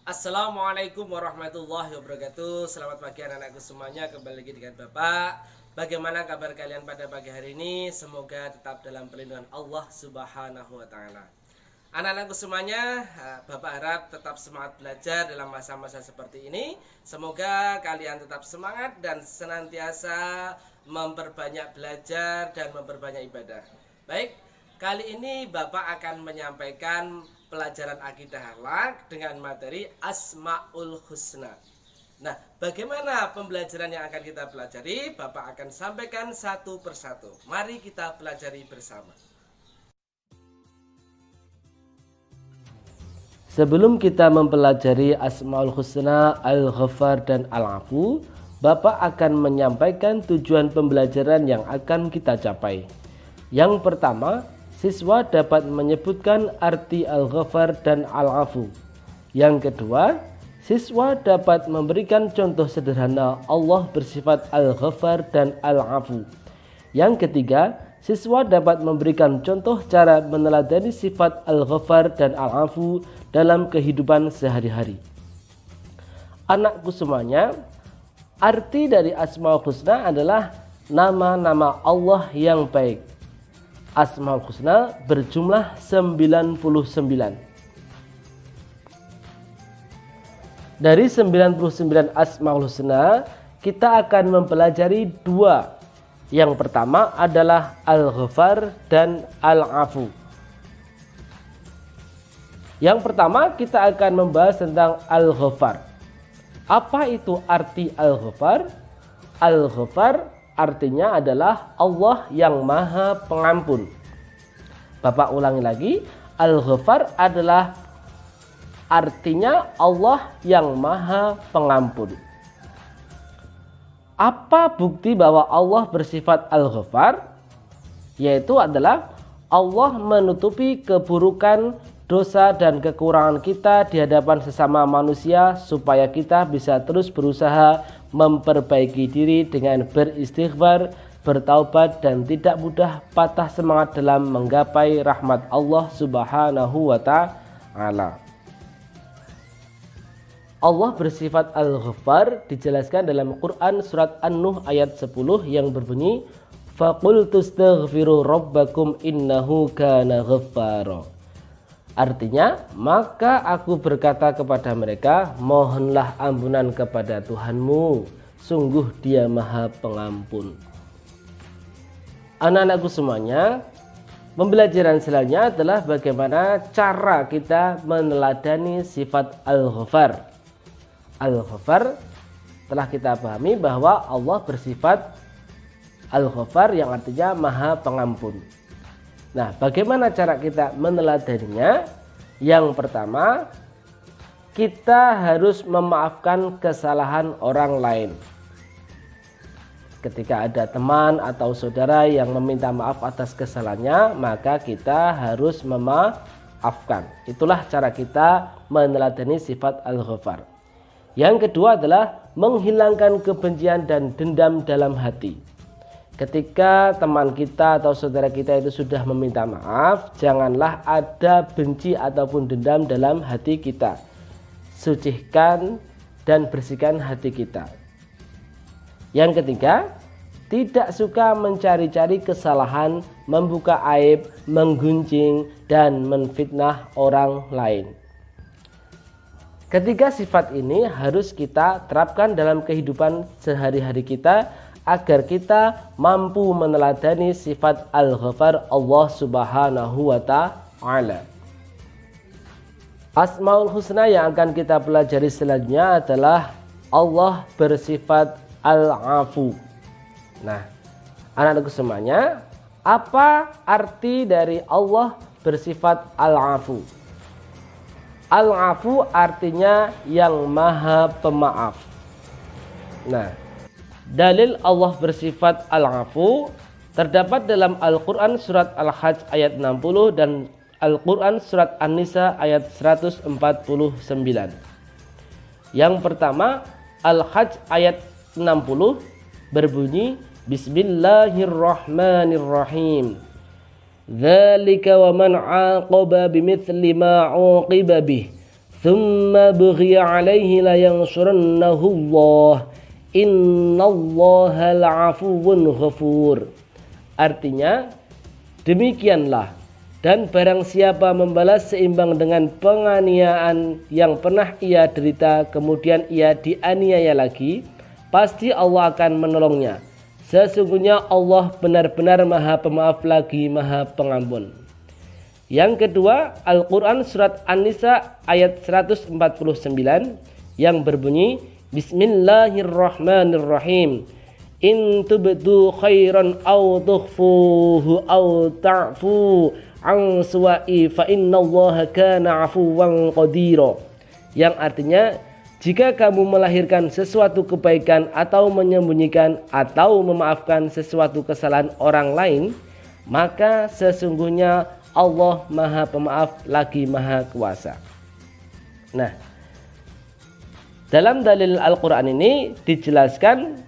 Assalamualaikum warahmatullahi wabarakatuh. Selamat pagi anak-anakku semuanya. Kembali lagi dengan Bapak. Bagaimana kabar kalian pada pagi hari ini? Semoga tetap dalam perlindungan Allah Subhanahu wa taala. Anak-anakku semuanya, Bapak harap tetap semangat belajar dalam masa-masa seperti ini. Semoga kalian tetap semangat dan senantiasa memperbanyak belajar dan memperbanyak ibadah. Baik, kali ini Bapak akan menyampaikan pelajaran akidah akhlak dengan materi Asmaul Husna. Nah, bagaimana pembelajaran yang akan kita pelajari? Bapak akan sampaikan satu persatu. Mari kita pelajari bersama. Sebelum kita mempelajari Asmaul Husna, Al-Ghaffar, dan Al-Afu, Bapak akan menyampaikan tujuan pembelajaran yang akan kita capai. Yang pertama, siswa dapat menyebutkan arti Al-Ghaffar dan Al-Afu. Yang kedua, siswa dapat memberikan contoh sederhana Allah bersifat Al-Ghaffar dan Al-Afu. Yang ketiga, siswa dapat memberikan contoh cara meneladani sifat Al-Ghaffar dan Al-Afu dalam kehidupan sehari-hari. Anakku semuanya, arti dari Asmaul Husna adalah nama-nama Allah yang baik. Asmaul Husna berjumlah 99. Dari 99 Asmaul Husna, kita akan mempelajari dua. Yang pertama adalah Al-Ghaffar dan Al-Afu. Yang pertama kita akan membahas tentang Al-Ghaffar. Apa itu arti Al-Ghaffar? Al-Ghaffar artinya adalah Allah yang Maha Pengampun. Bapak ulangi lagi, Al-Ghaffar adalah artinya Allah yang Maha Pengampun. Apa bukti bahwa Allah bersifat Al-Ghaffar? Yaitu adalah Allah menutupi keburukan, dosa dan kekurangan kita di hadapan sesama manusia supaya kita bisa terus berusaha memperbaiki diri dengan beristighfar, bertaubat dan tidak mudah patah semangat dalam menggapai rahmat Allah Subhanahu wa taala. Allah bersifat Al-Ghaffar dijelaskan dalam Quran surat An-Nuh ayat 10 yang berbunyi faqultu astaghfiru rabbakum innahu kana ghaffara. Artinya, maka aku berkata kepada mereka, mohonlah ampunan kepada Tuhanmu, sungguh Dia Maha Pengampun. Anak-anakku semuanya, pembelajaran selanjutnya adalah bagaimana cara kita meneladani sifat Al-Ghaffar. Al-Ghaffar telah kita pahami bahwa Allah bersifat Al-Ghaffar yang artinya Maha Pengampun. Nah, bagaimana cara kita meneladaninya? Yang pertama, kita harus memaafkan kesalahan orang lain. Ketika ada teman atau saudara yang meminta maaf atas kesalahannya, maka kita harus memaafkan. Itulah cara kita meneladani sifat Al-Ghaffar. Yang kedua adalah menghilangkan kebencian dan dendam dalam hati. Ketika teman kita atau saudara kita itu sudah meminta maaf, janganlah ada benci ataupun dendam dalam hati kita. Sucikan dan bersihkan hati kita. Yang ketiga, tidak suka mencari-cari kesalahan, membuka aib, menggunjing, dan menfitnah orang lain. Ketiga sifat ini harus kita terapkan dalam kehidupan sehari-hari kita agar kita mampu meneladani sifat Al-Ghaffar Allah Subhanahu wa taala. Asmaul Husna yang akan kita pelajari selanjutnya adalah Allah bersifat Al-Afu. Nah, anak-anakku semuanya, apa arti dari Allah bersifat Al-Afu? Al-Afu artinya yang Maha Pemaaf. Nah, dalil Allah bersifat Al-Afu terdapat dalam Al-Quran surat Al-Hajj ayat 60 dan Al-Quran surat An-Nisa ayat 149. Yang pertama, Al-Hajj ayat 60 berbunyi Bismillahirrahmanirrahim. Dzalika wa man 'aqaba bimithli ma 'uqiba bih Tsumma bughiya alaihi la yansurannahu Allah. Innallaha la'afuwun ghafur. Artinya, demikianlah, dan barang siapa membalas seimbang dengan penganiayaan yang pernah ia derita, kemudian ia dianiaya lagi, pasti Allah akan menolongnya. Sesungguhnya Allah benar-benar Maha Pemaaf lagi Maha Pengampun. Yang kedua, Al-Quran Surat An-Nisa ayat 149 yang berbunyi, Bismillahirrahmanirrahim. In tubdu khairan aw tukhfuhu aw ta'fu an suwa'i fa innallaha kana 'afuwan qadira. Yang artinya, jika kamu melahirkan sesuatu kebaikan atau menyembunyikan atau memaafkan sesuatu kesalahan orang lain, maka sesungguhnya Allah Maha Pemaaf lagi Maha Kuasa. Nah, dalam dalil Al-Quran ini dijelaskan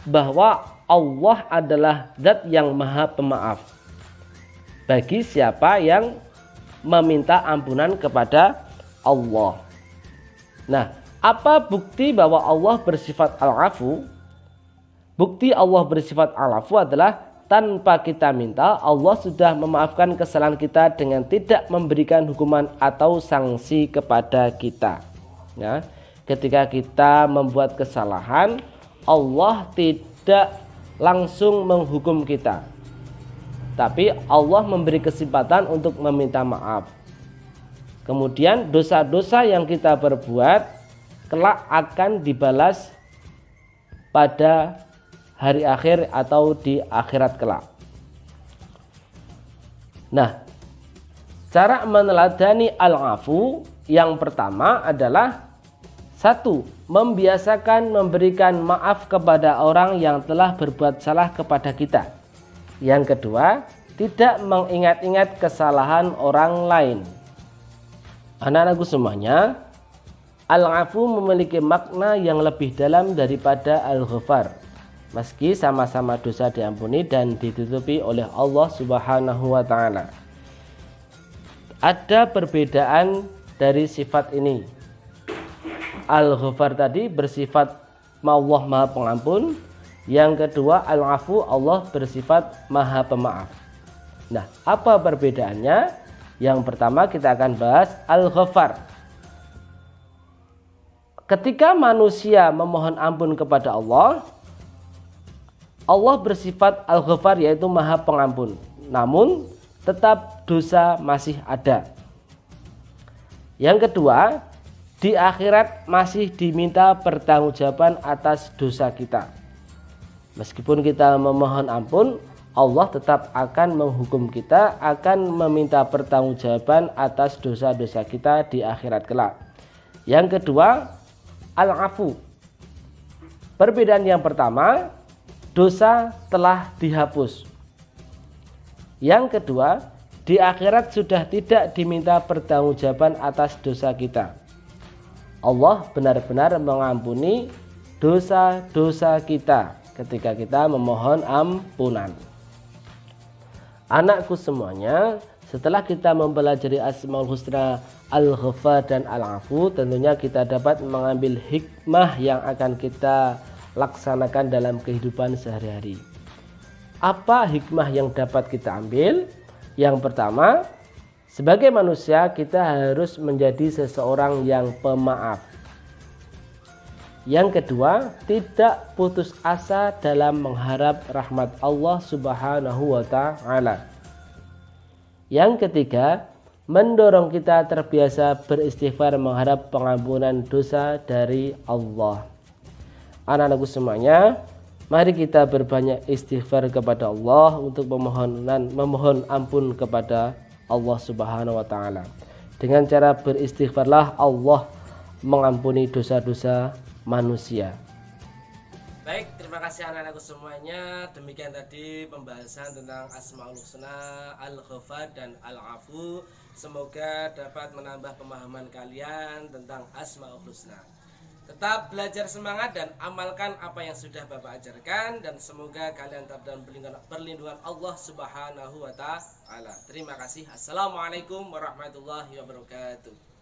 bahwa Allah adalah zat yang Maha Pemaaf bagi siapa yang meminta ampunan kepada Allah. Nah, apa bukti bahwa Allah bersifat al-afu? Bukti Allah bersifat al-afu adalah tanpa kita minta, Allah sudah memaafkan kesalahan kita dengan tidak memberikan hukuman atau sanksi kepada kita. Ya, ketika kita membuat kesalahan, Allah tidak langsung menghukum kita, tapi Allah memberi kesempatan untuk meminta maaf. Kemudian dosa-dosa yang kita perbuat kelak akan dibalas pada hari akhir atau di akhirat kelak. Nah, cara meneladani al-afu yang pertama adalah 1. Membiasakan memberikan maaf kepada orang yang telah berbuat salah kepada kita. Yang kedua, tidak mengingat-ingat kesalahan orang lain. Anak-anakku semuanya, al-afu memiliki makna yang lebih dalam daripada al-ghafar. Meski sama-sama dosa diampuni dan ditutupi oleh Allah Subhanahu wa ta'ala, ada perbedaan dari sifat ini. Al-Ghafar tadi bersifat Allah Maha Pengampun. Yang kedua, Al-Afu, Allah bersifat Maha Pemaaf. Nah, apa perbedaannya? Yang pertama kita akan bahas Al-Ghafar. Ketika manusia memohon ampun kepada Allah, Allah bersifat Al-Ghafar, yaitu Maha Pengampun. Namun tetap dosa masih ada. Yang kedua, di akhirat masih diminta pertanggungjawaban atas dosa kita. Meskipun kita memohon ampun, Allah tetap akan menghukum kita, akan meminta pertanggungjawaban atas dosa-dosa kita di akhirat kelak. Yang kedua, Al-Afu. Perbedaan yang pertama, dosa telah dihapus. Yang kedua, di akhirat sudah tidak diminta pertanggungjawaban atas dosa kita. Allah benar-benar mengampuni dosa-dosa kita ketika kita memohon ampunan. Anakku semuanya, setelah kita mempelajari Asmaul Husna, Al-Ghafar dan Al-Afu, tentunya kita dapat mengambil hikmah yang akan kita laksanakan dalam kehidupan sehari-hari. Apa hikmah yang dapat kita ambil? Yang pertama, sebagai manusia kita harus menjadi seseorang yang pemaaf. Yang kedua, tidak putus asa dalam mengharap rahmat Allah Subhanahu wa ta'ala. Yang ketiga, mendorong kita terbiasa beristighfar mengharap pengampunan dosa dari Allah. Anak-anakku semuanya, mari kita berbanyak istighfar kepada Allah untuk memohon ampun kepada Allah Subhanahu wa ta'ala. Dengan cara beristighfarlah Allah mengampuni dosa-dosa manusia. Baik, terima kasih anak-anakku semuanya. Demikian tadi pembahasan tentang Asmaul Husna, Al-Ghafar dan Al-Afu. Semoga dapat menambah pemahaman kalian tentang Asmaul Husna. Tetap belajar semangat dan amalkan apa yang sudah Bapak ajarkan, dan semoga kalian tetap dalam perlindungan Allah Subhanahu wa ta'ala. Terima kasih. Assalamualaikum warahmatullahi wabarakatuh.